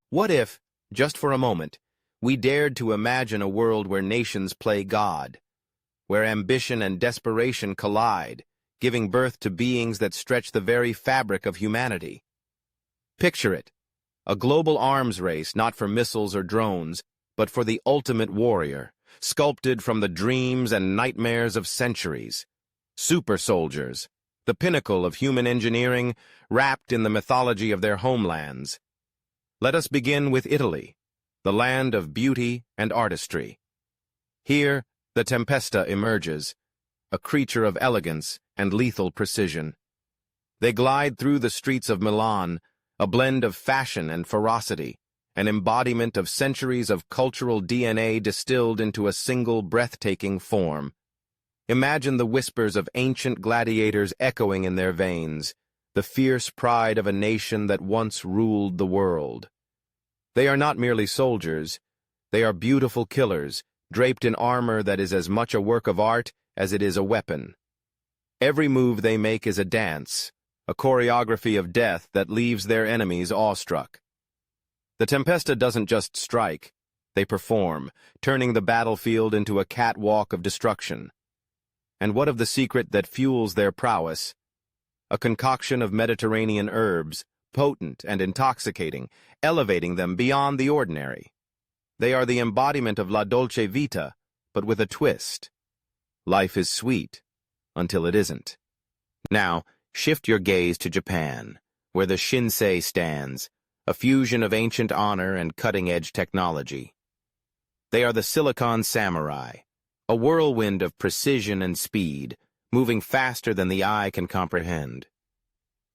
What if, just for a moment, we dared to imagine a world where nations play God, where ambition and desperation collide, giving birth to beings that stretch the very fabric of humanity? Picture it, a global arms race not for missiles or drones, but for the ultimate warrior, sculpted from the dreams and nightmares of centuries. Super soldiers, the pinnacle of human engineering, wrapped in the mythology of their homelands. Let us begin with Italy, the land of beauty and artistry. Here, the Tempesta emerges, a creature of elegance and lethal precision. They glide through the streets of Milan, a blend of fashion and ferocity, an embodiment of centuries of cultural DNA distilled into a single breathtaking form. Imagine the whispers of ancient gladiators echoing in their veins, the fierce pride of a nation that once ruled the world. They are not merely soldiers, they are beautiful killers, draped in armor that is as much a work of art as it is a weapon. Every move they make is a dance, a choreography of death that leaves their enemies awestruck. The Tempesta doesn't just strike, they perform, turning the battlefield into a catwalk of destruction. And what of the secret that fuels their prowess? A concoction of Mediterranean herbs, potent and intoxicating, elevating them beyond the ordinary. They are the embodiment of la dolce vita, but with a twist. Life is sweet, until it isn't. Now, shift your gaze to Japan, where the Shinsei stands, a fusion of ancient honor and cutting-edge technology. They are the Silicon Samurai, a whirlwind of precision and speed, moving faster than the eye can comprehend.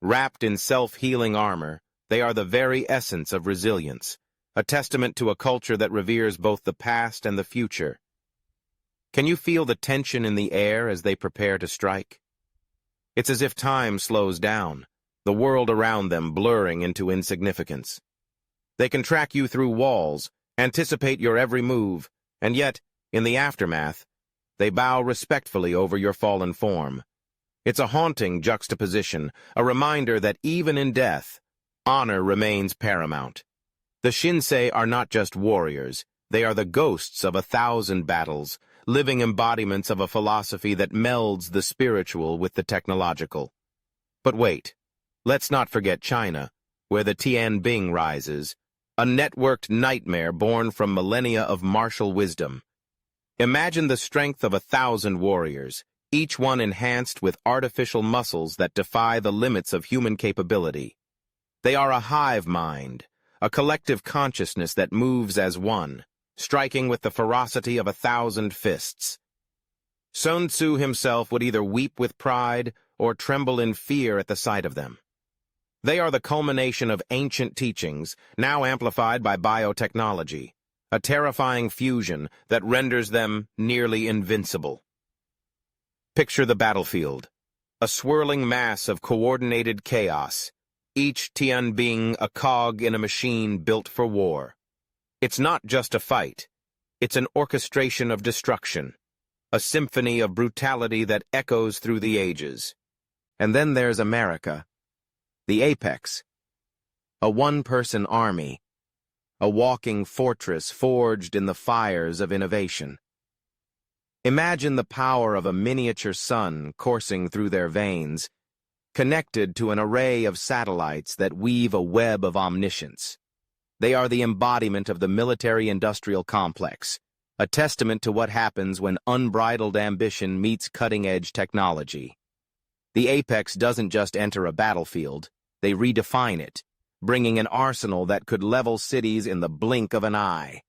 Wrapped in self-healing armor, they are the very essence of resilience, a testament to a culture that reveres both the past and the future. Can you feel the tension in the air as they prepare to strike? It's as if time slows down, the world around them blurring into insignificance. They can track you through walls, anticipate your every move, and yet, in the aftermath, they bow respectfully over your fallen form. It's a haunting juxtaposition, a reminder that even in death, honor remains paramount. The Shinsei are not just warriors, they are the ghosts of 1,000 battles, living embodiments of a philosophy that melds the spiritual with the technological. But wait, let's not forget China, where the Tianbing rises, a networked nightmare born from millennia of martial wisdom. Imagine the strength of 1,000 warriors, each one enhanced with artificial muscles that defy the limits of human capability. They are a hive mind, a collective consciousness that moves as one, striking with the ferocity of 1,000 fists. Sun Tzu himself would either weep with pride or tremble in fear at the sight of them. They are the culmination of ancient teachings, now amplified by biotechnology, a terrifying fusion that renders them nearly invincible. Picture the battlefield, a swirling mass of coordinated chaos, each Tianbing a cog in a machine built for war. It's not just a fight, it's an orchestration of destruction, a symphony of brutality that echoes through the ages. And then there's America, the apex, a one-person army, a walking fortress forged in the fires of innovation. Imagine the power of a miniature sun coursing through their veins, connected to an array of satellites that weave a web of omniscience. They are the embodiment of the military-industrial complex, a testament to what happens when unbridled ambition meets cutting-edge technology. The apex doesn't just enter a battlefield, they redefine it, bringing an arsenal that could level cities in the blink of an eye.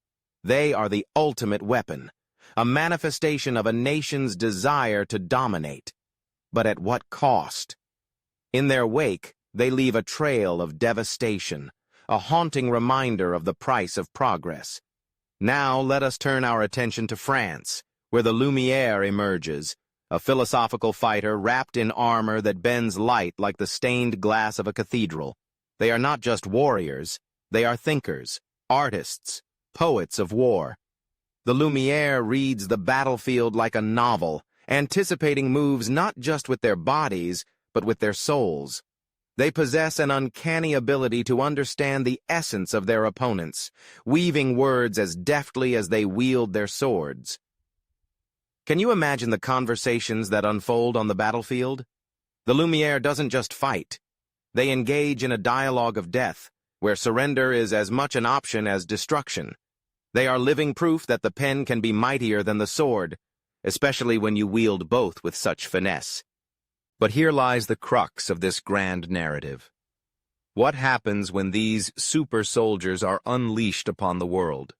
They are the ultimate weapon, a manifestation of a nation's desire to dominate. But at what cost? In their wake, they leave a trail of devastation, a haunting reminder of the price of progress. Now let us turn our attention to France, where the Lumière emerges, a philosophical fighter wrapped in armor that bends light like the stained glass of a cathedral. They are not just warriors, they are thinkers, artists, poets of war. The Lumière reads the battlefield like a novel, anticipating moves not just with their bodies, but with their souls. They possess an uncanny ability to understand the essence of their opponents, weaving words as deftly as they wield their swords. Can you imagine the conversations that unfold on the battlefield? The Lumière doesn't just fight. They engage in a dialogue of death, where surrender is as much an option as destruction. They are living proof that the pen can be mightier than the sword, especially when you wield both with such finesse. But here lies the crux of this grand narrative. What happens when these super soldiers are unleashed upon the world?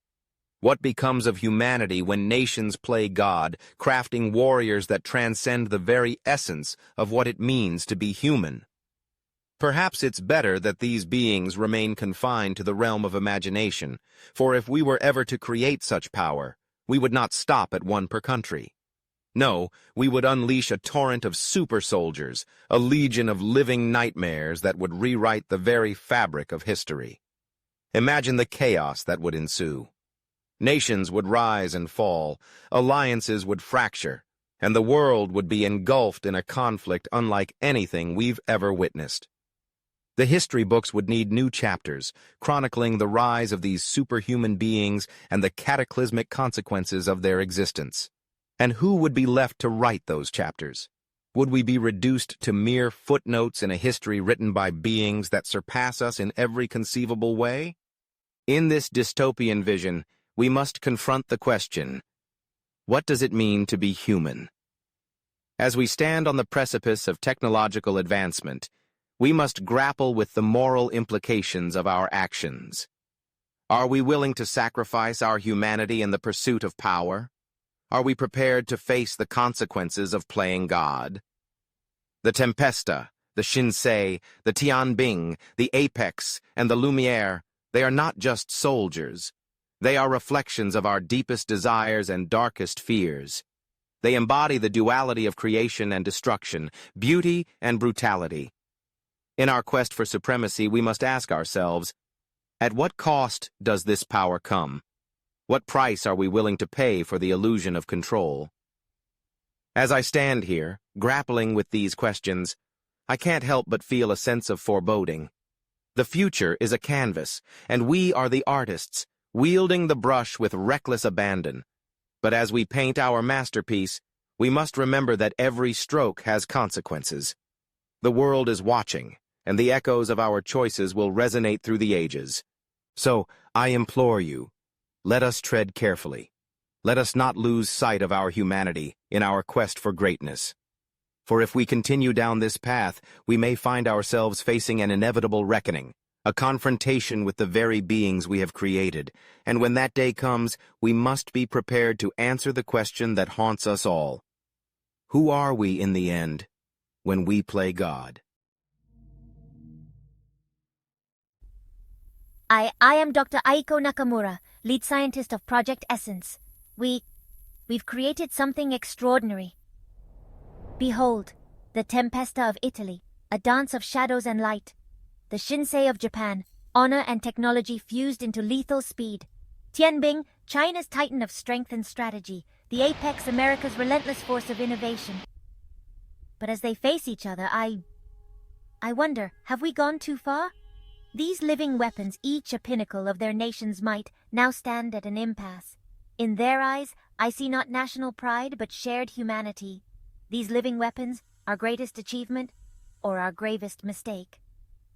What becomes of humanity when nations play God, crafting warriors that transcend the very essence of what it means to be human? Perhaps it's better that these beings remain confined to the realm of imagination, for if we were ever to create such power, we would not stop at one per country. No, we would unleash a torrent of super soldiers, a legion of living nightmares that would rewrite the very fabric of history. Imagine the chaos that would ensue. Nations would rise and fall, alliances would fracture, and the world would be engulfed in a conflict unlike anything we've ever witnessed. The history books would need new chapters, chronicling the rise of these superhuman beings and the cataclysmic consequences of their existence. And who would be left to write those chapters? Would we be reduced to mere footnotes in a history written by beings that surpass us in every conceivable way? In this dystopian vision, we must confront the question, what does it mean to be human? As we stand on the precipice of technological advancement, we must grapple with the moral implications of our actions. Are we willing to sacrifice our humanity in the pursuit of power? Are we prepared to face the consequences of playing God? The Tempesta, the Shinsei, the Tianbing, the Apex, and the Lumière, they are not just soldiers. They are reflections of our deepest desires and darkest fears. They embody the duality of creation and destruction, beauty and brutality. In our quest for supremacy, we must ask ourselves, at what cost does this power come? What price are we willing to pay for the illusion of control? As I stand here, grappling with these questions, I can't help but feel a sense of foreboding. The future is a canvas, and we are the artists, wielding the brush with reckless abandon. But as we paint our masterpiece, we must remember that every stroke has consequences. The world is watching, and the echoes of our choices will resonate through the ages. So, I implore you, let us tread carefully. Let us not lose sight of our humanity in our quest for greatness. For if we continue down this path, we may find ourselves facing an inevitable reckoning, a confrontation with the very beings we have created, and when that day comes, we must be prepared to answer the question that haunts us all. Who are we in the end, when we play God? I am Dr. Aiko Nakamura, lead scientist of Project Essence. We've created something extraordinary. Behold, the Tempesta of Italy, a dance of shadows and light. The Shinsei of Japan, honor and technology fused into lethal speed. Tianbing, China's titan of strength and strategy. The Apex, America's relentless force of innovation. But as they face each other, I wonder, have we gone too far? These living weapons, each a pinnacle of their nation's might, now stand at an impasse. In their eyes, I see not national pride, but shared humanity. These living weapons, our greatest achievement, or our gravest mistake.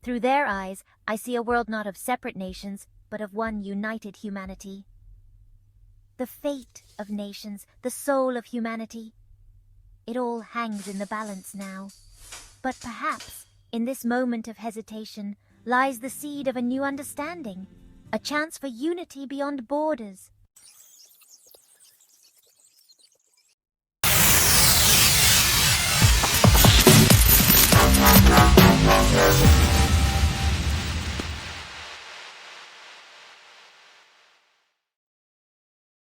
Through their eyes, I see a world not of separate nations, but of one united humanity. The fate of nations, the soul of humanity. It all hangs in the balance now. But perhaps, in this moment of hesitation, lies the seed of a new understanding, a chance for unity beyond borders.